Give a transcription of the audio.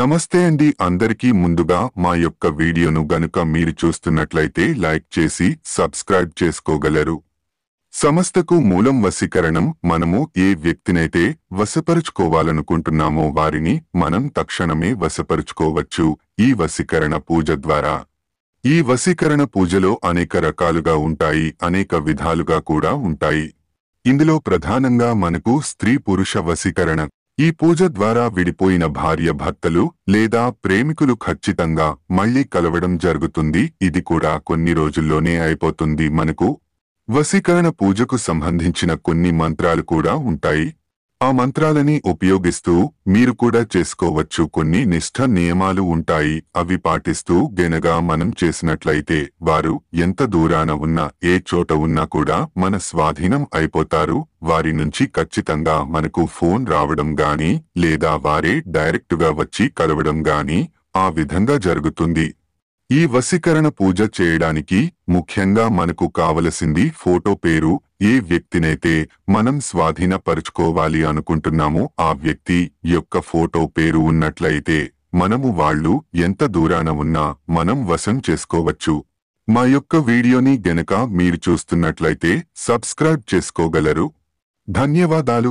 నమస్తే అండి, అందరికీ ముందుగా మా యొక్క వీడియోను గనుక మీరు చూస్తున్నట్లయితే లైక్ చేసి సబ్స్క్రైబ్ చేసుకోగలరు. సమస్తకు మూలం వశీకరణం. మనము ఏ వ్యక్తినైతే వశపరుచుకోవాలనుకుంటున్నామో వారిని మనం తక్షణమే వశపరుచుకోవచ్చు ఈ వశీకరణ పూజ ద్వారా. ఈ వశీకరణ పూజలో అనేక రకాలుగా ఉంటాయి, అనేక విధాలుగా కూడా ఉంటాయి. ఇందులో ప్రధానంగా మనకు స్త్రీ పురుష వశీకరణ. ఈ పూజ ద్వారా విడిపోయిన భార్య భర్తలు లేదా ప్రేమికులు ఖచ్చితంగా మళ్లీ కలవడం జరుగుతుంది. ఇది కూడా కొన్ని రోజుల్లోనే అయిపోతుంది. మనకు వశీకరణ పూజకు సంబంధించిన కొన్ని మంత్రాలు కూడా ఉంటాయి. ఆ మంత్రాలని ఉపయోగిస్తూ మీరు కూడా చేసుకోవచ్చు. కొన్ని నిష్ఠ నియమాలు ఉంటాయి. అవి పాటిస్తూ గనక మనం చేసినట్లయితే వారు ఎంత దూరాన ఉన్నా, ఏ చోట ఉన్నా కూడా మన స్వాధీనం అయిపోతారు. వారి నుంచి ఖచ్చితంగా మనకు ఫోన్ రావడం గాని లేదా వారే డైరెక్టుగా వచ్చి కలవడం గాని ఆ విధంగా జరుగుతుంది. ఈ వశీకరణ పూజ చేయడానికి ముఖ్యంగా మనకు కావలసింది ఫోటో పేరు. ఏ వ్యక్తినైతే మనం స్వాధీనపరుచుకోవాలి అనుకుంటున్నామో ఆ వ్యక్తి యొక్క ఫోటో పేరు ఉన్నట్లయితే మనము వాళ్ళు ఎంత దూరాన ఉన్నా మనం వశం చేసుకోవచ్చు. మా యొక్క వీడియోని గనక మీరు చూస్తున్నట్లయితే సబ్స్క్రైబ్ చేసుకోగలరు. ధన్యవాదాలు.